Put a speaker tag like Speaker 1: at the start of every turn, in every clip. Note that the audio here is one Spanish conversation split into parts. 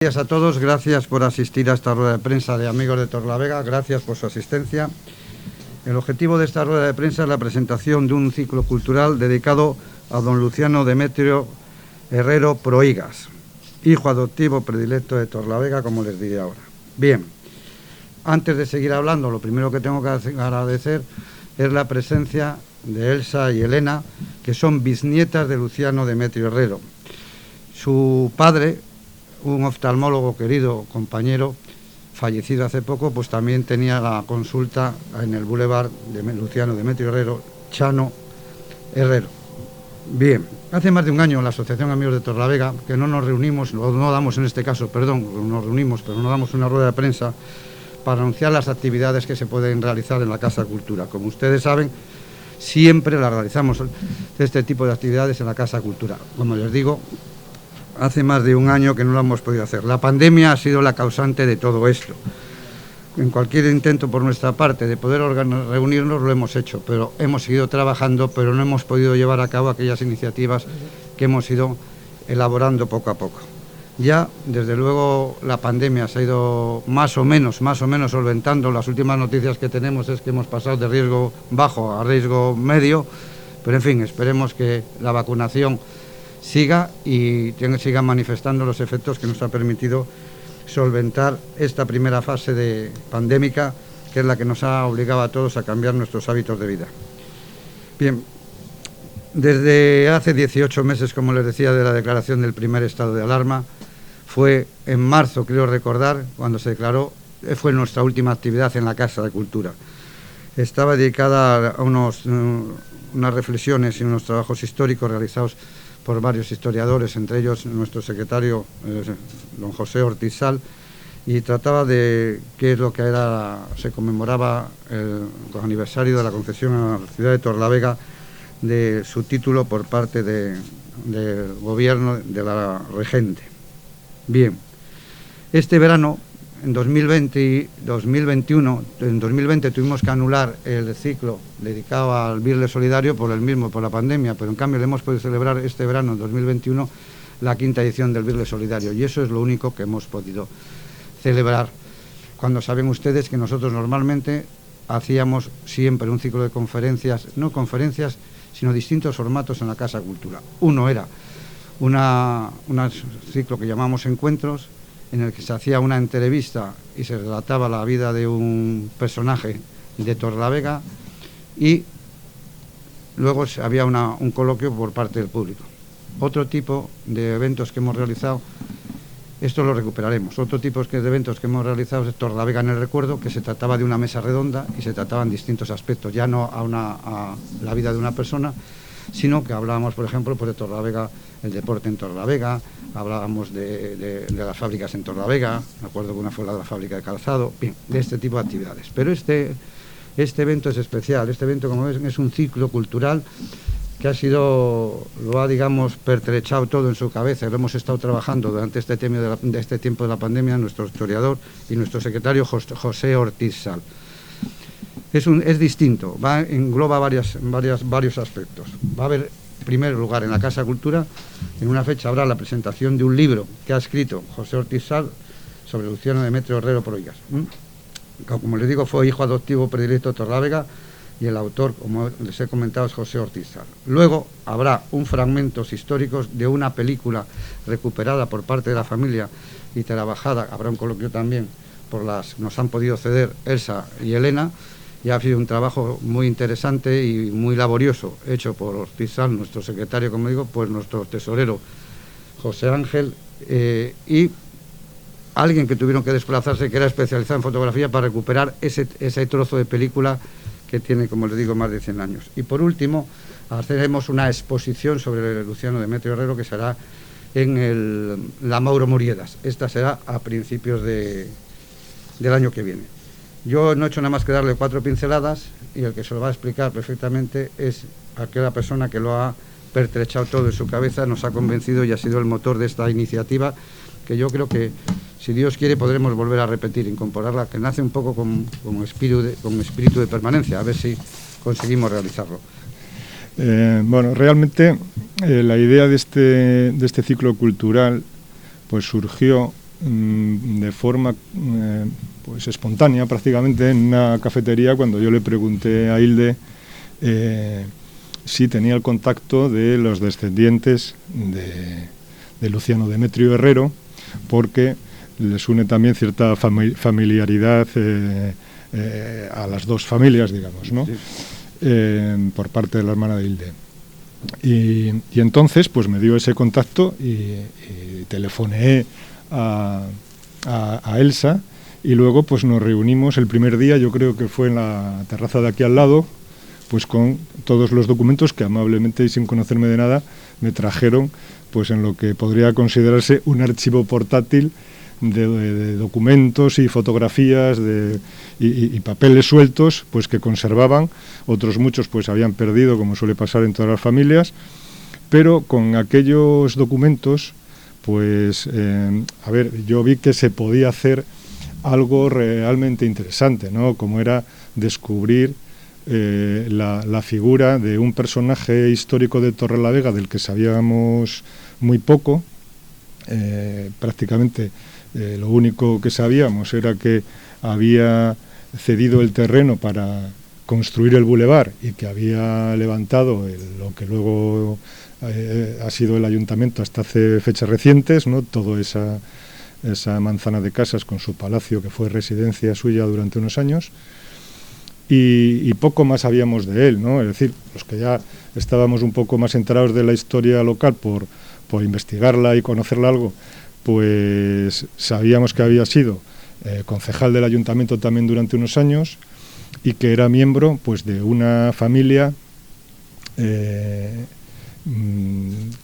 Speaker 1: Gracias a todos, gracias por asistir a esta rueda de prensa de Amigos de Torlavega, gracias por su asistencia. El objetivo de esta rueda de prensa es la presentación de un ciclo cultural dedicado a don Luciano Demetrio Herrero Prohigas, hijo adoptivo predilecto de Torlavega, como les diré ahora. Bien, antes de seguir hablando, lo primero que tengo que agradecer es la presencia de Elsa y Elena, que son bisnietas de Luciano Demetrio Herrero. Su padre, un oftalmólogo querido, compañero, fallecido hace poco, pues también tenía la consulta en el Boulevard de Luciano Demetrio Herrero, Chano Herrero. Bien, hace más de un año la Asociación Amigos de Torlavega, que no nos reunimos, o no damos en este caso, perdón, nos reunimos, pero no damos una rueda de prensa para anunciar las actividades que se pueden realizar en la Casa Cultura. Como ustedes saben, siempre las realizamos este tipo de actividades en la Casa Cultura. Como les digo, hace más de un año que no lo hemos podido hacer. La pandemia ha sido la causante de todo esto. En cualquier intento por nuestra parte de poder reunirnos lo hemos hecho, pero hemos seguido trabajando, pero no hemos podido llevar a cabo aquellas iniciativas que hemos ido elaborando poco a poco. Ya, desde luego, la pandemia se ha ido más o menos solventando. Las últimas noticias que tenemos es que hemos pasado de riesgo bajo a riesgo medio, pero en fin, esperemos que la vacunación siga y siga manifestando los efectos que nos ha permitido solventar esta primera fase de pandémica, que es la que nos ha obligado a todos a cambiar nuestros hábitos de vida. Bien, desde hace 18 meses, como les decía, de la declaración del primer estado de alarma, fue en marzo, creo recordar, cuando se declaró, fue nuestra última actividad en la Casa de Cultura. Estaba dedicada a unas reflexiones y unos trabajos históricos realizados por varios historiadores, entre ellos nuestro secretario, don José Ortiz Sal, y trataba de qué es lo que se conmemoraba el aniversario de la concesión a la ciudad de Torlavega de su título por parte del gobierno de la regente. Bien, este verano, en 2020 y 2021, en 2020 tuvimos que anular el ciclo dedicado al Birle Solidario por la pandemia, pero en cambio le hemos podido celebrar este verano, en 2021, la 5ª edición del Birle Solidario, y eso es lo único que hemos podido celebrar, cuando saben ustedes que nosotros normalmente hacíamos siempre un ciclo de conferencias, no conferencias, sino distintos formatos en la Casa Cultura. Uno era un ciclo que llamamos Encuentros, en el que se hacía una entrevista y se relataba la vida de un personaje de Torlavega, y luego había un coloquio por parte del público. Otro tipo de eventos que hemos realizado, esto lo recuperaremos, otro tipo de eventos que hemos realizado es Torlavega en el Recuerdo, que se trataba de una mesa redonda y se trataban distintos aspectos, ya no a la vida de una persona, sino que hablábamos, por ejemplo, de Torlavega, el deporte en Torlavega, hablábamos de las fábricas en Torlavega, me acuerdo que una fue la fábrica de calzado, bien, de este tipo de actividades. Pero este evento es especial, este evento, como ven, es un ciclo cultural que lo ha, digamos, pertrechado todo en su cabeza. Lo hemos estado trabajando durante este tiempo de la pandemia, nuestro historiador y nuestro secretario José Ortiz Sal. Es distinto, engloba varios aspectos. Va a haber, en primer lugar, en la Casa Cultura, en una fecha habrá la presentación de un libro que ha escrito José Ortiz Sal sobre Luciano Demetrio Herrero Prohigas. Como les digo, fue hijo adoptivo predilecto de Torlavega, y el autor, como les he comentado, es José Ortiz Sal. Luego habrá fragmentos históricos de una película recuperada por parte de la familia y trabajada, habrá un coloquio también, nos han podido ceder Elsa y Elena, y ha sido un trabajo muy interesante y muy laborioso, hecho por Ortiz Sal, nuestro secretario, como digo, pues nuestro tesorero José Ángel, y alguien que tuvieron que desplazarse, que era especializado en fotografía, para recuperar ese trozo de película que tiene, como les digo, más de 100 años. Y por último, haremos una exposición sobre Luciano Demetrio Herrero, que será en la Mauro Muriedas. Esta será a principios del año que viene. Yo no he hecho nada más que darle 4 pinceladas, y el que se lo va a explicar perfectamente es aquella persona que lo ha pertrechado todo en su cabeza, nos ha convencido y ha sido el motor de esta iniciativa, que yo creo que, si Dios quiere, podremos volver a repetir, incorporarla, que nace un poco con espíritu de permanencia, a ver si conseguimos realizarlo.
Speaker 2: Bueno, realmente la idea de este ciclo cultural pues surgió de forma pues espontánea prácticamente en una cafetería cuando yo le pregunté a Hilde si tenía el contacto de los descendientes de Luciano Demetrio Herrero, porque les une también cierta familiaridad a las dos familias, digamos, ¿no? Sí. Por parte de la hermana de Hilde. Y entonces pues me dio ese contacto y telefoneé a Elsa, y luego pues nos reunimos el primer día, yo creo que fue en la terraza de aquí al lado, pues con todos los documentos que amablemente y sin conocerme de nada me trajeron, pues en lo que podría considerarse un archivo portátil de documentos y fotografías y papeles sueltos, pues que conservaban. Otros muchos pues habían perdido, como suele pasar en todas las familias, pero con aquellos documentos pues yo vi que se podía hacer algo realmente interesante, ¿no? Como era descubrir la figura de un personaje histórico de Torrelavega del que sabíamos muy poco. Prácticamente lo único que sabíamos era que había cedido el terreno para construir el bulevar y que había levantado lo que luego ha sido el ayuntamiento hasta hace fechas recientes, ¿no? Toda esa manzana de casas con su palacio, que fue residencia suya durante unos años. Y poco más sabíamos de él, ¿no? Es decir, los que ya estábamos un poco más enterados de la historia local por investigarla y conocerla algo, pues sabíamos que había sido concejal del ayuntamiento también durante unos años y que era miembro pues de una familia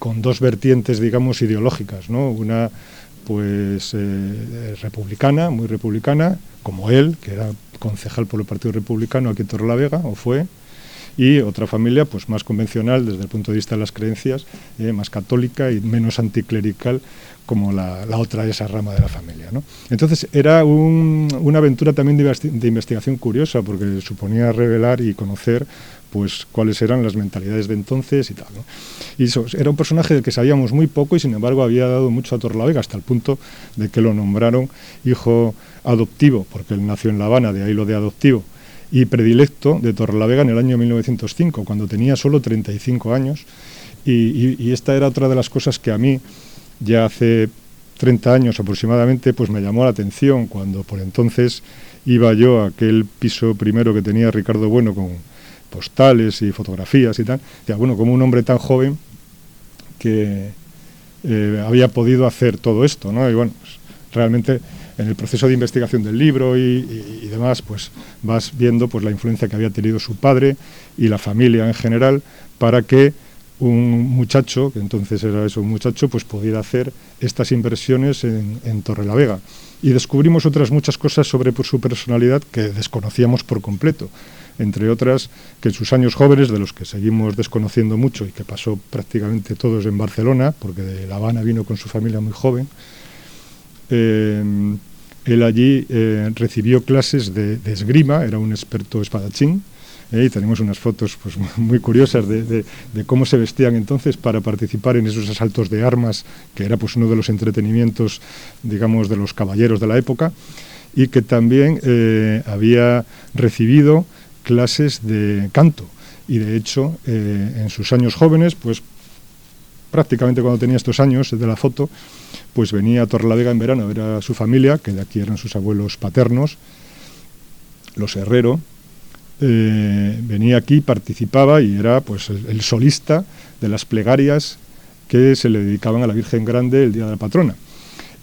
Speaker 2: con dos vertientes, digamos, ideológicas, ¿no? Una pues republicana, muy republicana, como él, que era concejal por el Partido Republicano aquí en Torrelavega, o fue, y otra familia pues más convencional desde el punto de vista de las creencias, más católica y menos anticlerical, como la otra, esa rama de la familia, ¿no? Entonces era una aventura también de investigación curiosa, porque suponía revelar y conocer pues cuáles eran las mentalidades de entonces y tal, ¿no? Y eso, era un personaje del que sabíamos muy poco y sin embargo había dado mucho a Torrelavega, hasta el punto de que lo nombraron hijo adoptivo, porque él nació en La Habana, de ahí lo de adoptivo, y predilecto de Torrelavega en el año 1905, cuando tenía solo 35 años, y esta era otra de las cosas que a mí, ya hace 30 años aproximadamente, pues me llamó la atención, cuando por entonces iba yo a aquel piso primero que tenía Ricardo Bueno, con postales y fotografías y tal, que bueno, como un hombre tan joven que había podido hacer todo esto, ¿no? Y bueno, pues, realmente en el proceso de investigación del libro y demás, pues vas viendo pues la influencia que había tenido su padre y la familia en general para que un muchacho, que entonces era eso, un muchacho, pues pudiera hacer estas inversiones en Torrelavega. Y descubrimos otras muchas cosas sobre su personalidad que desconocíamos por completo. Entre otras, que en sus años jóvenes, de los que seguimos desconociendo mucho y que pasó prácticamente todos en Barcelona, porque de La Habana vino con su familia muy joven, él allí recibió clases de esgrima, era un experto espadachín, y tenemos unas fotos pues muy curiosas de cómo se vestían entonces para participar en esos asaltos de armas, que era pues uno de los entretenimientos, digamos, de los caballeros de la época, y que también había recibido clases de canto, y de hecho en sus años jóvenes, pues prácticamente cuando tenía estos años de la foto, pues venía a Torrelavega en verano a ver a su familia, que de aquí eran sus abuelos paternos, los Herrero. Venía aquí, participaba y era pues el solista de las plegarias que se le dedicaban a la Virgen Grande el día de la patrona.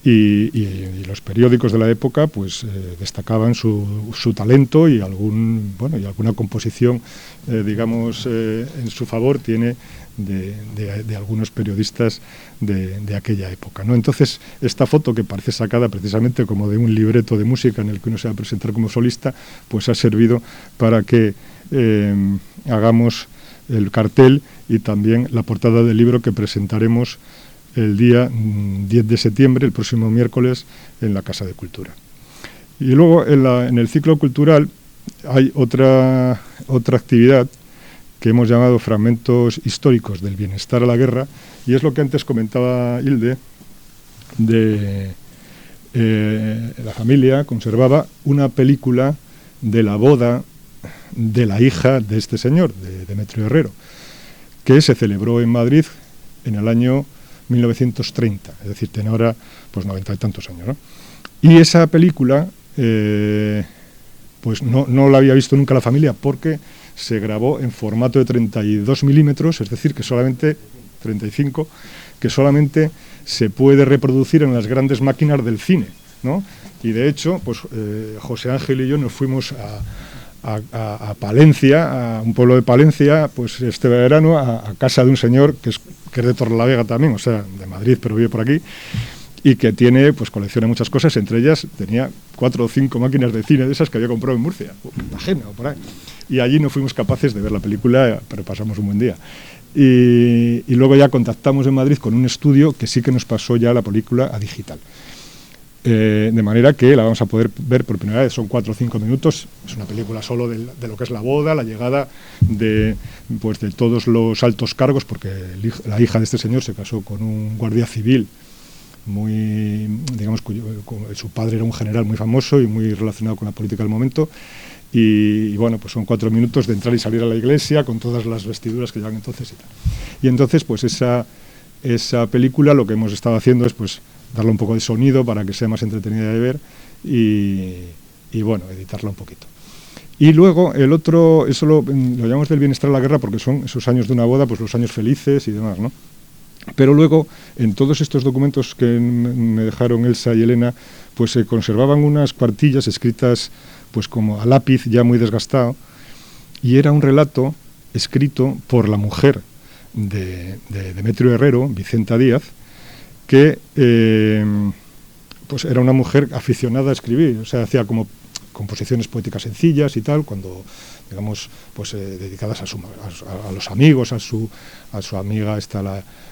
Speaker 2: Y los periódicos de la época pues destacaban su talento y alguna composición digamos en su favor tiene de algunos periodistas de aquella época, ¿no? Entonces esta foto, que parece sacada precisamente como de un libreto de música en el que uno se va a presentar como solista, pues ha servido para que hagamos el cartel y también la portada del libro que presentaremos el día 10 de septiembre, el próximo miércoles, en la Casa de Cultura. Y luego en el ciclo cultural hay otra actividad que hemos llamado Fragmentos históricos del bienestar a la guerra, y es lo que antes comentaba Hilde, de la familia conservaba una película de la boda de la hija de este señor, de Demetrio Herrero, que se celebró en Madrid en el año 1930, es decir, tiene ahora pues 90 y tantos años, ¿no? Y esa película pues no la había visto nunca la familia, porque se grabó en formato de 32 milímetros, es decir, que solamente 35, que solamente se puede reproducir en las grandes máquinas del cine, ¿no? Y de hecho, pues José Ángel y yo nos fuimos a Palencia, a un pueblo de Palencia, pues este verano, a casa de un señor que es de Torrelavega también, o sea, de Madrid, pero vive por aquí, y que tiene, pues colecciona muchas cosas, entre ellas tenía 4 o 5 máquinas de cine de esas que había comprado en Murcia, o Cartagena o por ahí. Y allí no fuimos capaces de ver la película, pero pasamos un buen día. Y luego ya contactamos en Madrid con un estudio que sí que nos pasó ya la película a digital. De manera que la vamos a poder ver por primera vez, son 4 o 5 minutos, es una película solo de lo que es la boda, la llegada de todos los altos cargos, porque la hija de este señor se casó con un guardia civil, digamos, su padre era un general muy famoso y muy relacionado con la política del momento, y bueno, pues son 4 minutos de entrar y salir a la iglesia con todas las vestiduras que llevan entonces y tal. Y entonces, pues esa película lo que hemos estado haciendo es pues darle un poco de sonido para que sea más entretenida de ver y bueno, editarla un poquito. Y luego el otro, eso lo llamamos del bienestar a la guerra porque son esos años de una boda, pues los años felices y demás, ¿no? Pero luego, en todos estos documentos que me dejaron Elsa y Elena, pues se conservaban unas cuartillas escritas pues como a lápiz, ya muy desgastado, y era un relato escrito por la mujer de Demetrio Herrero, Vicenta Díaz, que pues era una mujer aficionada a escribir, o sea, hacía como composiciones poéticas sencillas y tal, cuando, digamos, pues dedicadas a los amigos, a su amiga,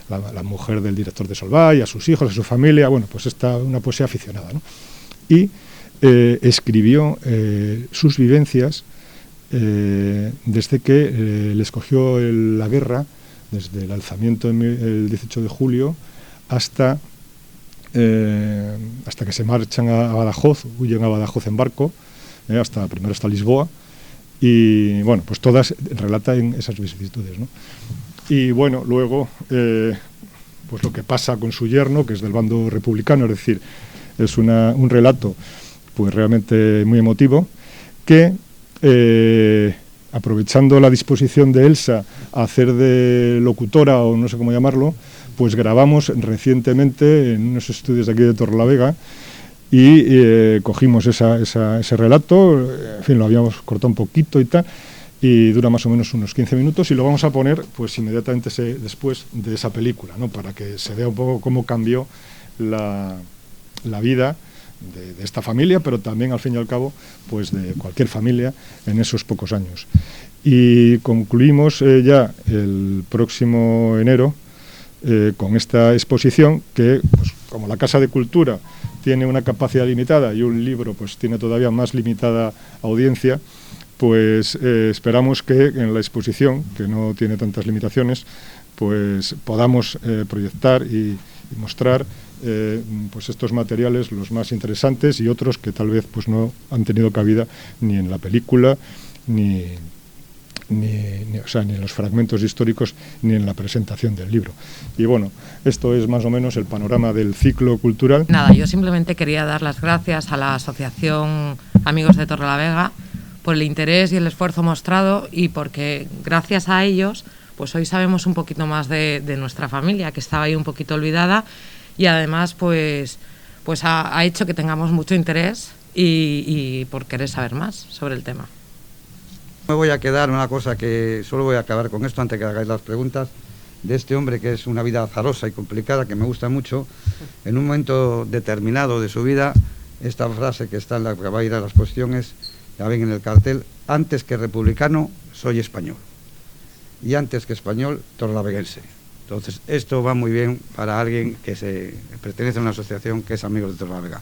Speaker 2: la mujer del director de Solvay, a sus hijos, a su familia, bueno, pues una poesía aficionada, ¿no? Y escribió sus vivencias desde que le escogió la guerra, desde el alzamiento el 18 de julio hasta que se marchan a Badajoz, huyen a Badajoz en barco, primero hasta Lisboa, y bueno, pues todas relatan esas vicisitudes, ¿no? Y bueno, luego pues lo que pasa con su yerno, que es del bando republicano, es decir, es un relato pues realmente muy emotivo, que aprovechando la disposición de Elsa a hacer de locutora, o no sé cómo llamarlo, pues grabamos recientemente en unos estudios de aquí de Torrelavega y cogimos ese relato, en fin, lo habíamos cortado un poquito y tal, y dura más o menos unos 15 minutos y lo vamos a poner pues inmediatamente después de esa película, ¿no? Para que se vea un poco cómo cambió la vida de esta familia, pero también al fin y al cabo pues de cualquier familia en esos pocos años. Y concluimos ya el próximo enero con esta exposición que, pues, como la Casa de Cultura tiene una capacidad limitada y un libro pues tiene todavía más limitada audiencia, pues esperamos que en la exposición, que no tiene tantas limitaciones, pues podamos proyectar y mostrar pues estos materiales, los más interesantes, y otros que tal vez pues no han tenido cabida ni en la película, ni en los fragmentos históricos, ni en la presentación del libro. Y bueno, esto es más o menos el panorama del ciclo cultural.
Speaker 3: Nada, yo simplemente quería dar las gracias a la Asociación Amigos de Torrelavega por el interés y el esfuerzo mostrado, y porque gracias a ellos pues hoy sabemos un poquito más de nuestra familia, que estaba ahí un poquito olvidada, y además pues ha hecho que tengamos mucho interés y por querer saber más sobre el tema.
Speaker 1: Me voy a quedar una cosa que solo voy a acabar con esto antes que hagáis las preguntas, de este hombre que es una vida azarosa y complicada, que me gusta mucho. En un momento determinado de su vida, esta frase que está en la que va a ir a la exposición es, ya ven en el cartel: antes que republicano soy español, y antes que español torrelaveguense. Entonces esto va muy bien para alguien que pertenece a una asociación que es Amigos de Torrelavega.